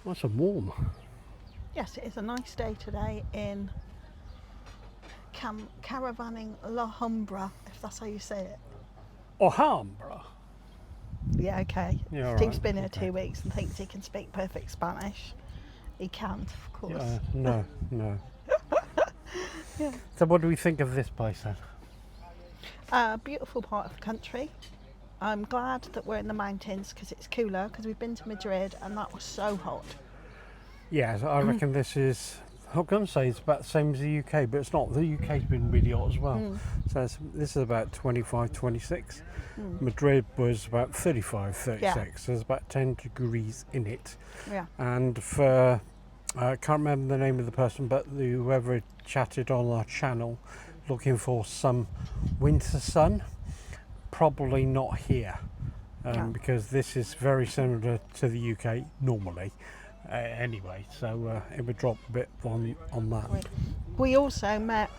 Nice and warm. Yes, it is a nice day today in caravanning La Humbra, if that's how you say it. Alhambra. Yeah, okay. Yeah, all Steve's right, been here okay. 2 weeks and thinks he can speak perfect Spanish. He can't, of course. No. Yeah. So what do we think of this place then? Beautiful part of the country. I'm glad that we're in the mountains because it's cooler, because we've been to Madrid and that was so hot. Yeah, so I reckon this is, I'm going to say it's about the same as the UK, but it's not. The UK's been really hot as well. So this is about 25, 26. Madrid was about 35, 36. Yeah. So there's about 10 degrees in it. Yeah. And for, I can't remember the name of the person, but whoever chatted on our channel looking for some winter sun, probably not here. No. Because this is very similar to the UK normally. Anyway, so it would drop a bit on that. We also met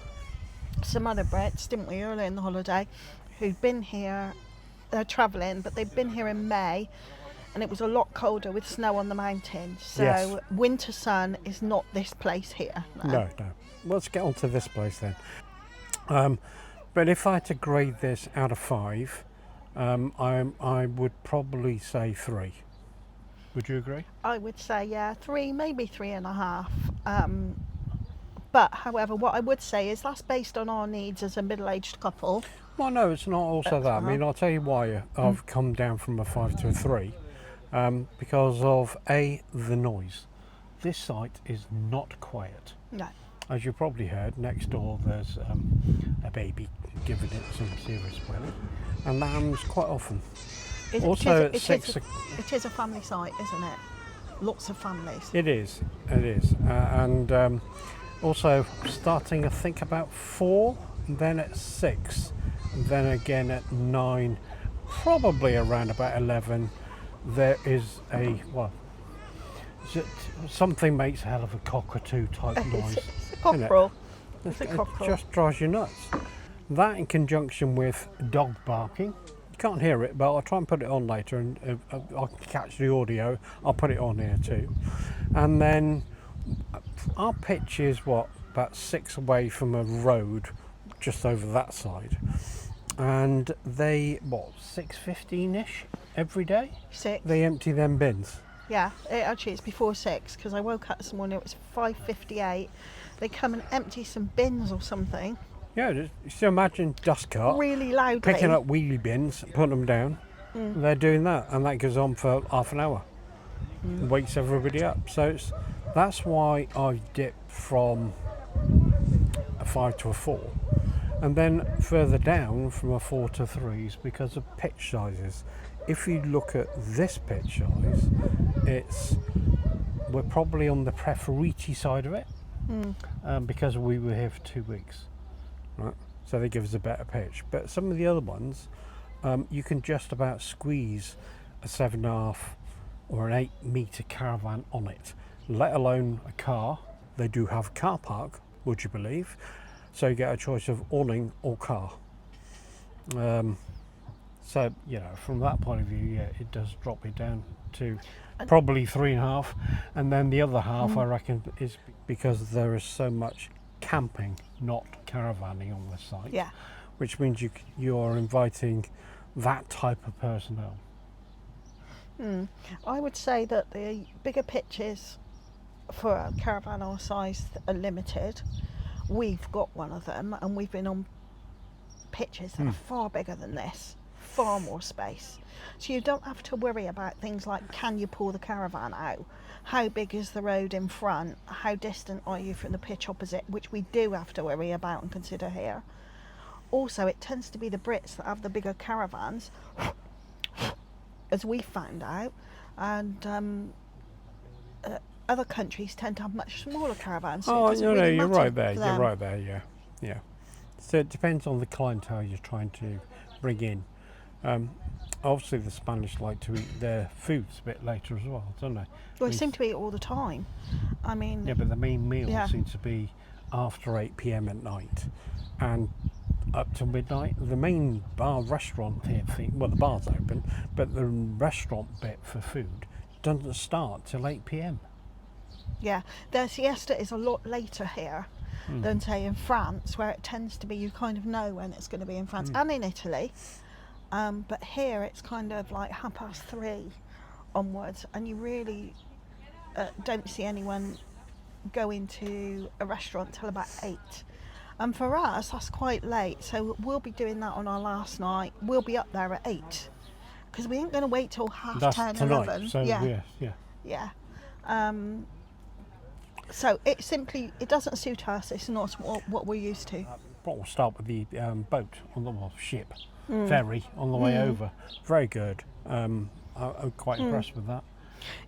some other Brits, didn't we, earlier in the holiday, who'd been here, travelling, but they'd been here in May, and it was a lot colder with snow on the mountains. So Yes. winter sun is not this place here. No. Let's get on to this place then. But if I had to grade this out of 5, I would probably say 3. Would you agree? I would say, yeah, 3, maybe 3.5. But however, what I would say is that's based on our needs as a middle-aged couple. Well, no, it's not also that. I mean, I'll tell you why I've come down from a 5 to a 3. Because of the noise. This site is not quiet. No. As you probably heard, next door there's a baby giving it some serious welly, and that happens quite often. It is a family site, isn't it? Lots of families. It is, and also starting I think about 4, and then at 6, and then again at 9, probably around about 11. There is something makes a hell of a cockatoo type noise. It's a cockerel. It just drives you nuts. That in conjunction with dog barking. You can't hear it, but I'll try and put it on later, and I'll catch the audio. I'll put it on here too. And then our pitch is about 6 away from a road just over that side, and they 6:15ish every day. 6. They empty them bins. Yeah, actually it's before 6 because I woke up this morning. It was 5:58. They come and empty some bins or something. Yeah, just imagine dust cart Really loudly. picking up wheelie bins, putting them down. They're doing that, and that goes on for half an hour. Wakes everybody up. So that's why I dipped from a 5 to a 4, and then further down from a 4 to 3 is because of pitch sizes. If you look at this pitch size, we're probably on the preferiti side of it, because we were here for 2 weeks. Right, so they give us a better pitch. But some of the other ones, you can just about squeeze a 7.5 or an 8 metre caravan on it, let alone a car. They do have a car park, would you believe? So you get a choice of awning or car. So, from that point of view, yeah, it does drop it down to probably 3.5. And then the other half, I reckon, is because there is so much camping, not caravanning on the site. Yeah. Which means you're inviting that type of personnel. I would say that the bigger pitches for a caravan our size are limited. We've got one of them, and we've been on pitches that are far bigger than this, far more space. So you don't have to worry about things like, can you pull the caravan out? How big is the road in front? How distant are you from the pitch opposite? Which we do have to worry about and consider here. Also, it tends to be the Brits that have the bigger caravans, as we found out, and other countries tend to have much smaller caravans. So you're right there. Yeah. So it depends on the clientele you're trying to bring in. Obviously, the Spanish like to eat their foods a bit later as well, don't they? Well, they seem to eat all the time. I mean... Yeah, but the main meal seems to be after 8 p.m. at night and up to midnight. The main restaurant here, the bar's open, but the restaurant bit for food doesn't start till 8 p.m. Yeah, their siesta is a lot later here than say in France, where it tends to be you kind of know when it's going to be in France and in Italy. But here it's kind of like 3:30 onwards, and you really don't see anyone go into a restaurant till about 8. And for us, that's quite late. So we'll be doing that on our last night. We'll be up there at 8 because we ain't going to wait till half That's 10, tonight. 11. So Yeah. yeah. Yeah. So it doesn't suit us. It's not what we're used to. But we'll start with the boat on the ship, ferry on the way over. Very good. I'm quite impressed with that.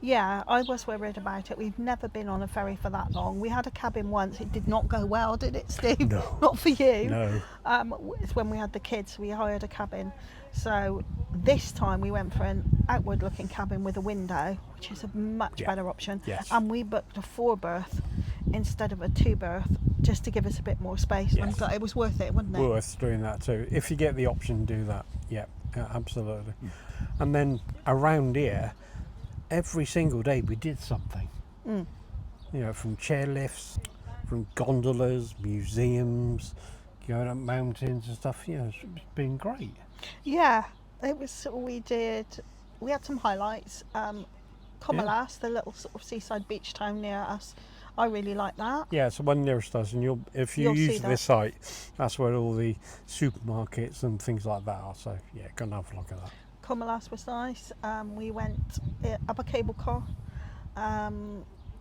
Yeah, I was worried about it. We've never been on a ferry for that long. We had a cabin once. It did not go well, did it, Steve? No. Not for you. No. It's when we had the kids. We hired a cabin. So this time we went for an outward-looking cabin with a window, which is a much better option. Yes. And we booked a 4-berth instead of a 2-berth, just to give us a bit more space. Yes. And so it was worth it, wasn't it? Worth doing that too. If you get the option, do that. Yeah, absolutely. And then around here, every single day we did something. You know, from chairlifts, from gondolas, museums, going up mountains and stuff. You know, it's been great. Yeah, it was. We had some highlights. Comolas, the little sort of seaside beach town near us. I really like that. Yeah, it's the one nearest us, and if you You'll see use that. this site, that's where all the supermarkets and things like that are. So yeah, go and have a look at that. Comolas was nice. We went up a cable car,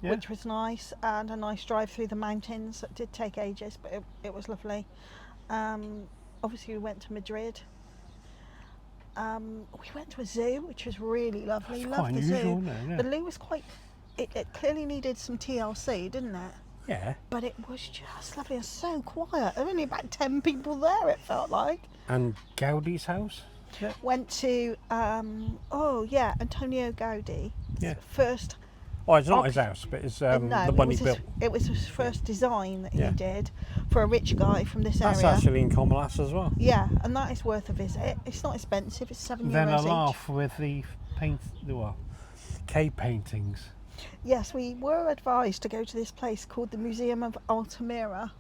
which was nice, and a nice drive through the mountains. It did take ages, but it was lovely. Obviously, we went to Madrid. We went to a zoo, which was really lovely. That's Loved quite the unusual, zoo. isn't it? Yeah. The zoo was quite. It clearly needed some TLC, didn't it? Yeah. But it was just lovely and so quiet. There were only about 10 people there, it felt like. And Gaudi's house. Yeah. Went to, Antonio Gaudi. Yeah. First. Well, it's not his house, but it's the one he built. It was his first design that Yeah. he did for a rich guy from this That's area. actually in Comolas as well. Yeah, and that is worth a visit. It's not expensive, it's €7 Then a each. laugh with the cave paintings. Yes, we were advised to go to this place called the Museum of Altamira,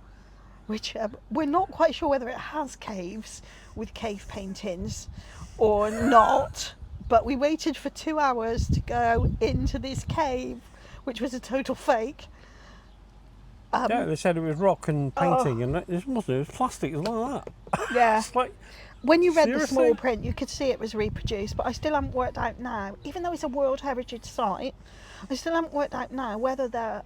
which we're not quite sure whether it has caves with cave paintings or not, but we waited for 2 hours to go into this cave, which was a total fake. Yeah, they said it was rock and painting, and it wasn't. It was plastic. It was like that. Yeah. It's like, When you read the seriously? small print, you could see it was reproduced, but I still haven't worked out now, even though it's a World Heritage Site, I still haven't worked out now whether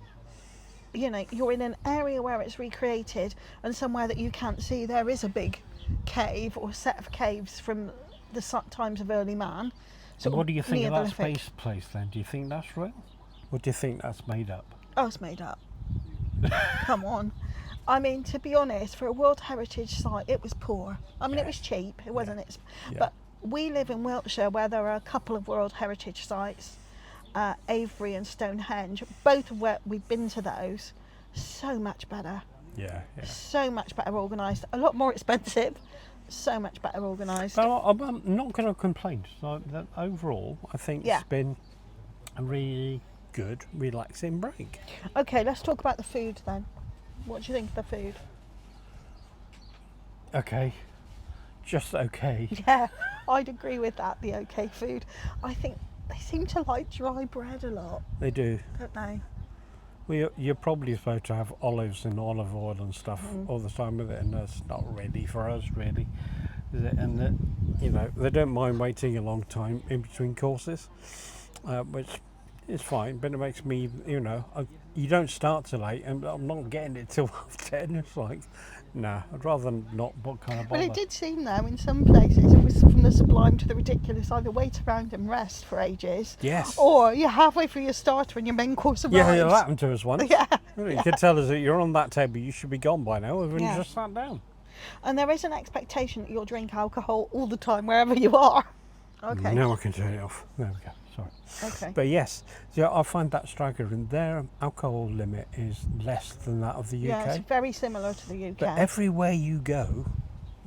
you're in an area where it's recreated and somewhere that you can't see there is a big cave or set of caves from the times of early man. So what do you think of that Neolithic. space place then? Do you think that's real? Or do you think that's made up? Oh, it's made up. Come on. I mean, to be honest, for a World Heritage Site, it was poor. I mean, it was cheap. It wasn't. Yeah. But we live in Wiltshire, where there are a couple of World Heritage Sites, Avery and Stonehenge. Both of where we've been to those, so much better. Yeah. So much better organised. A lot more expensive. So much better organised. But I'm not going to complain. So that overall, I think it's been a really good, relaxing break. Okay, let's talk about the food then. What do you think of the food? Okay. Just okay. Yeah, I'd agree with that, the okay food. I think they seem to like dry bread a lot, They do. don't they? Well, you're probably supposed to have olives and olive oil and stuff all the time with it, and that's not ready for us, really, is it? And they don't mind waiting a long time in between courses, which is fine. But it makes me, you don't start till 8, and I'm not getting it till 10. It's like, nah, I'd rather not. What kind of bother? Well, it did seem though in some places it was from the sublime to the ridiculous. Either wait around and rest for ages, Yes. or you're halfway through your starter and your main course arrives. Yeah, it happened to us once. Yeah, You could tell us that you're on that table. You should be gone by now. When Yeah. you just sat down. and there is an expectation that you'll drink alcohol all the time wherever you are. Okay. Now I can turn it off. There we go. Sorry. Okay. But yes, so I find that striker, and their alcohol limit is less than that of the UK. Yeah, it's very similar to the UK. But everywhere you go,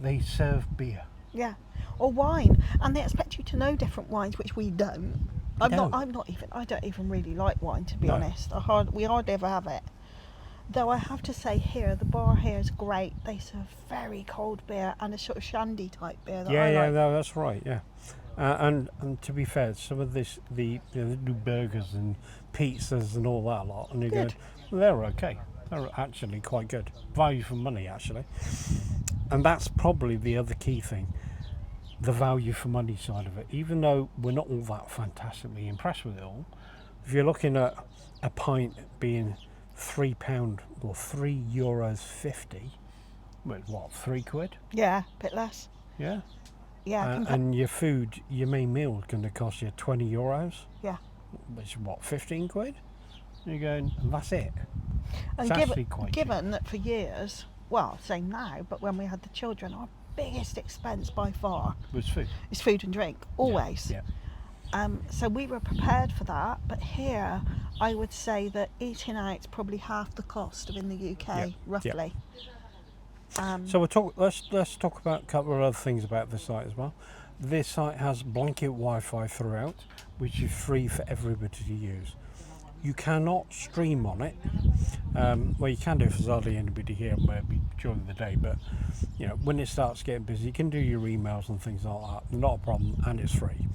they serve beer. Yeah, or wine, and they expect you to know different wines, which we don't. I'm No. not even. I don't even really like wine, to be No. honest. We hardly ever have it. Though I have to say, the bar here is great. They serve very cold beer and a sort of shandy type beer that I like. No, that's right. Yeah, and to be fair, some of this, the new burgers and pizzas and all that lot, and you go, Good. they're okay. They're actually quite good, value for money actually, and that's probably the other key thing, the value for money side of it. Even though we're not all that fantastically impressed with it all, if you're looking at a pint being £3 or €3.50, well, what, £3? Yeah, a bit less. Yeah. Yeah, And your food, your main meal is going to cost you €20. yeah. Which is what, £15? You're going, and that's it. And It's actually quite given that for years, well, same now, but when we had the children, our biggest expense by far cheap. Was food. is food and drink, always. Yeah. So we were prepared for that, but here I would say that eating out's probably half the cost of in the UK, roughly. So let's talk about a couple of other things about this site as well. This site has blanket Wi-Fi throughout, which is free for everybody to use. You cannot stream on it. Well, you can do if there's hardly anybody here during the day, but you know, when it starts getting busy, you can do your emails and things like that. Not a problem, and it's free.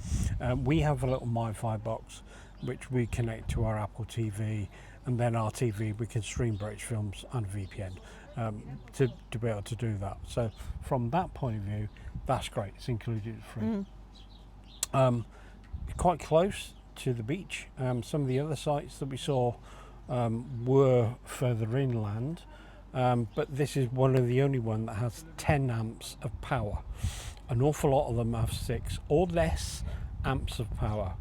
We have a little Wi-Fi box which we connect to our Apple TV, and then our TV we can stream British films and VPN to be able to do that. So from that point of view, that's great. It's included free. Quite close to the beach. Some of the other sites that we saw were further inland, but this is one of the only one that has 10 amps of power. An awful lot of them have 6 or less amps of power.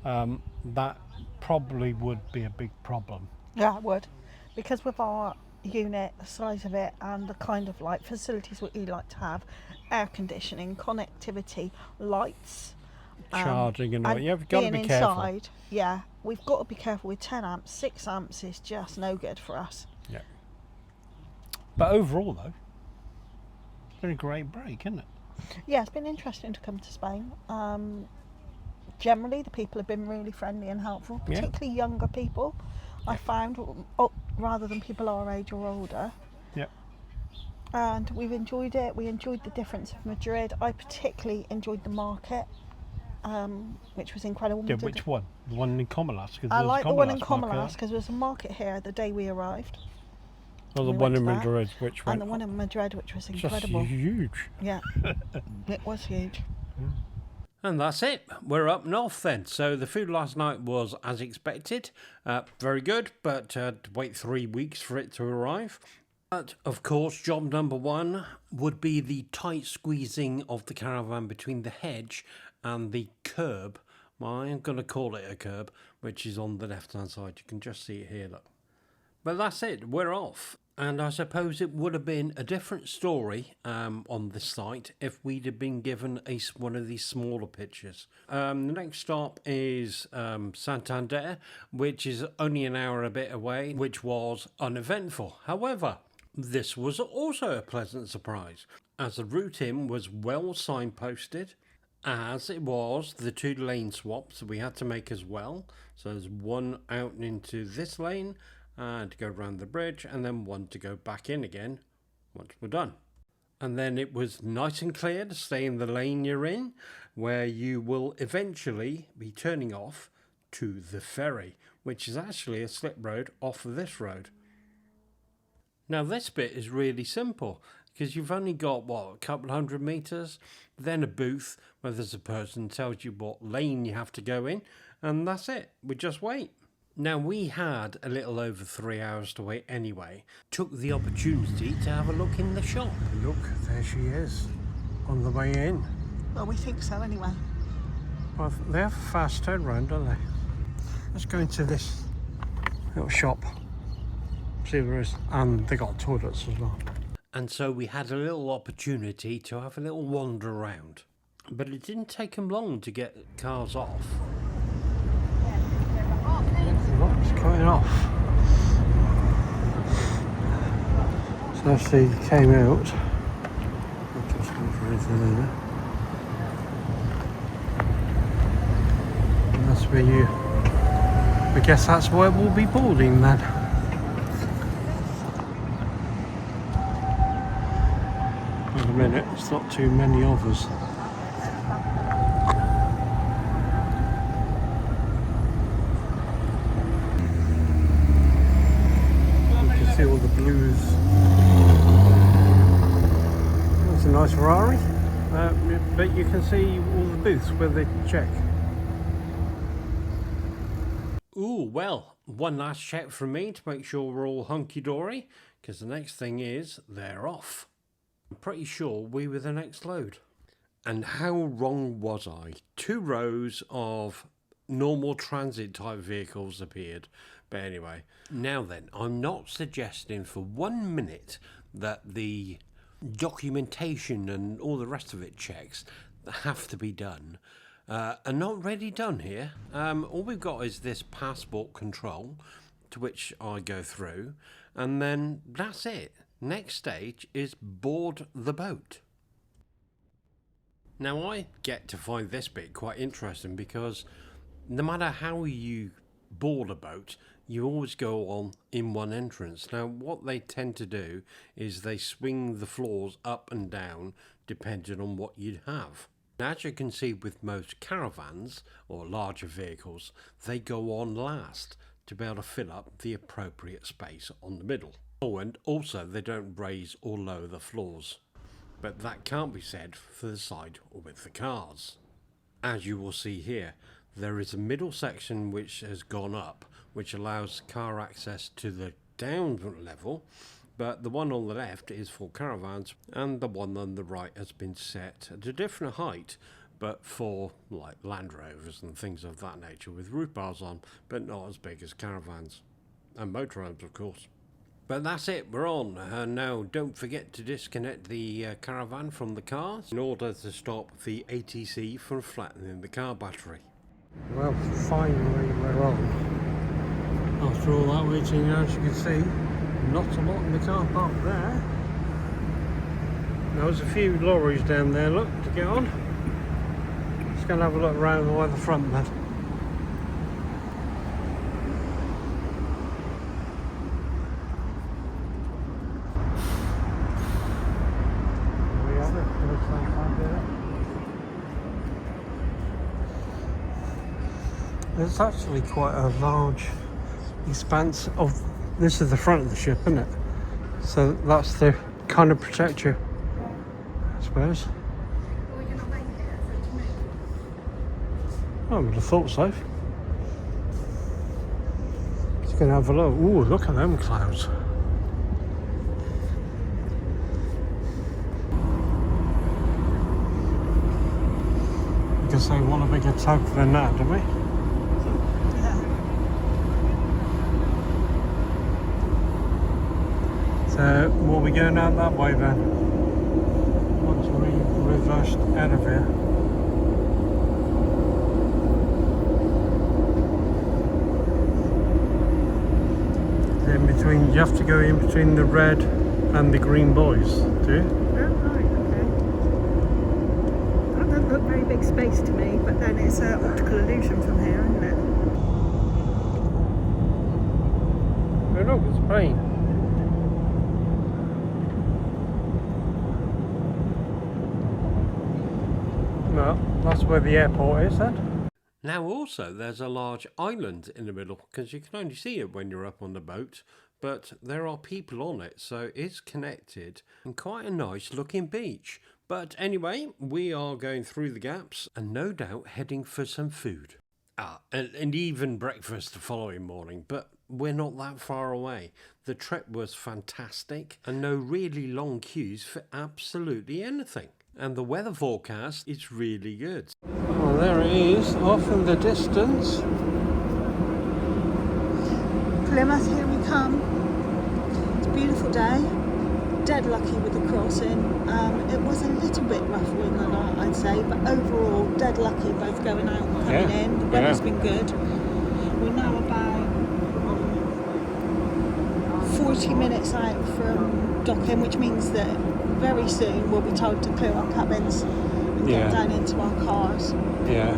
That probably would be a big problem. Yeah, it would. Because with our unit, the size of it, and the kind of like facilities what we like to have, air conditioning, connectivity, lights, Charging and all, you've got to be careful. Inside, yeah, we've got to be careful with 10 amps. 6 amps is just no good for us. Yeah. But overall, though, it's been a great break, isn't it? Yeah, it's been interesting to come to Spain. Generally, the people have been really friendly and helpful, particularly younger people. I found, rather than people our age or older. Yeah. And we've enjoyed it. We enjoyed the difference of Madrid. I particularly enjoyed the market, which was incredible. Yeah, which one? The one in Comalas? I like the one in Comalas because there was a market here the day we arrived. Oh, the one in Madrid, which went... And the one in Madrid, which was incredible. Just huge. Yeah, it was huge. And that's it. We're up north then. So the food last night was as expected. Very good, but to wait 3 weeks for it to arrive. But of course, job number one would be the tight squeezing of the caravan between the hedge and the curb. Well, I'm going to call it a curb, which is on the left-hand side. You can just see it here, look. But that's it. We're off. And I suppose it would have been a different story on this site if we'd have been given one of these smaller pitches. The next stop is Santander, which is only an hour and a bit away, which was uneventful. However, this was also a pleasant surprise, as the route in was well signposted, as it was the 2 lane swaps we had to make as well. So there's one out into this lane, and to go around the bridge, and then one to go back in again once we're done. And then it was nice and clear to stay in the lane you're in, where you will eventually be turning off to the ferry, which is actually a slip road off of this road. Now this bit is really simple, because you've only got, a couple hundred metres, then a booth where there's a person who tells you what lane you have to go in, and that's it. We just wait. Now, we had a little over 3 hours to wait anyway. Took the opportunity to have a look in the shop. Look, there she is, on the way in. Well, we think so anyway. Well, they have a fast turnaround, don't they? Let's go into this little shop. See if there is. And they got toilets as well. And so we had a little opportunity to have a little wander around. But it didn't take them long to get cars off. What's going off? So as they came out, I'll just go for anything there. And That's where you... I guess that's where we'll be boarding then. Wait a minute, it's not too many of us. You can see all the blues. That's a nice Ferrari. But you can see all the booths where they check. Ooh, well, one last check from me to make sure we're all hunky-dory, because the next thing is they're off. I'm pretty sure we were the next load. And how wrong was I? 2 rows of normal transit type vehicles appeared. But anyway, now then, I'm not suggesting for 1 minute that the documentation and all the rest of it checks that have to be done are not really done here. All we've got is this passport control, to which I go through, and then that's it. Next stage is board the boat. Now I get to find this bit quite interesting because no matter how you board a boat, you always go on in one entrance. Now what they tend to do is they swing the floors up and down depending on what you have. As you can see with most caravans or larger vehicles, they go on last to be able to fill up the appropriate space on the middle. Oh, and also they don't raise or lower the floors. But that can't be said for the side or with the cars. As you will see here, there is a middle section which has gone up, which allows car access to the down level, but the one on the left is for caravans and the one on the right has been set at a different height, but for like Land Rovers and things of that nature with roof bars on, but not as big as caravans and motorhomes of course. But that's it, we're on. Now don't forget to disconnect the caravan from the cars in order to stop the ATC from flattening the car battery. Well, finally we're on. After all that waiting, as you can see, not a lot in the car park there. There's a few lorries down there, look, to get on. Just going to have a look around by the front then. There we have it. There's actually quite a large expanse of... This is the front of the ship, isn't it? So that's to kind of protect you, I suppose. I would have thought so. Just going to have a look. Ooh, look at them clouds. I guess they want a bigger tug than that, don't we? So we'll be going out that way then, once we reversed out of here. In between, you have to go in between the red and the green buoys, do you? Oh, right, okay. That doesn't look very big space to me, but then it's an optical illusion from here, isn't it? Oh look, it's a plane. Well, that's where the airport is then. Now also there's a large island in the middle because you can only see it when you're up on the boat, but there are people on it, so it's connected and quite a nice looking beach. But anyway, we are going through the gaps and no doubt heading for some food. And even breakfast the following morning, but we're not that far away. The trip was fantastic and no really long queues for absolutely anything. And the weather forecast is really good. Well, there it is, off in the distance. Plymouth, here we come. It's a beautiful day. Dead lucky with the crossing. It was a little bit rougher in the night, I'd say, but overall, dead lucky both going out and coming in. The weather's been good. We're now about 40 minutes out from docking, which means that very soon we'll be told to clear our cabins and get down into our cars. Yeah.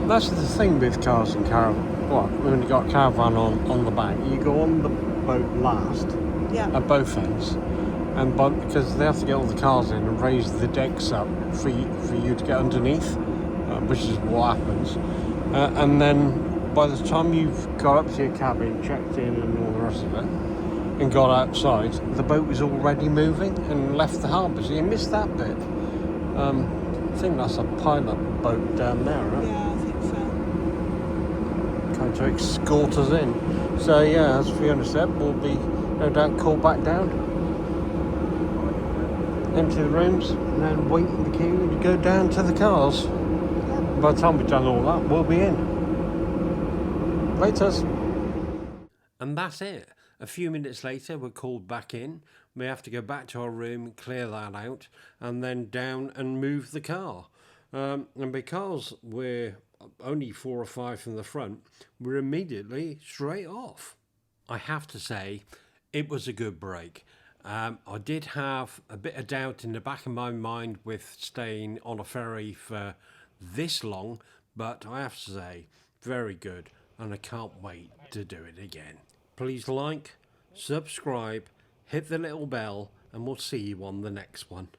That's the thing with cars and caravan. Well, when you got a caravan on the back, you go on the boat last Yeah. at both ends, and because they have to get all the cars in and raise the decks up for you to get underneath, which is what happens. And then by the time you've got up to your cabin, checked in, and all the rest of it, and got outside, the boat was already moving and left the harbour. So you missed that bit. I think that's a pilot boat down there, right? Yeah, I think so. Trying to escort us in. So yeah, as we understand, we'll be no doubt called back down, empty the rooms, and then wait in the queue to go down to the cars. Yeah. By the time we've done all that, we'll be in. Laters. And that's it. A few minutes later, we're called back in. We have to go back to our room, clear that out, and then down and move the car. And because we're only 4 or 5 from the front, we're immediately straight off. I have to say, it was a good break. I did have a bit of doubt in the back of my mind with staying on a ferry for this long, but I have to say, very good, and I can't wait to do it again. Please like, subscribe, hit the little bell, and we'll see you on the next one.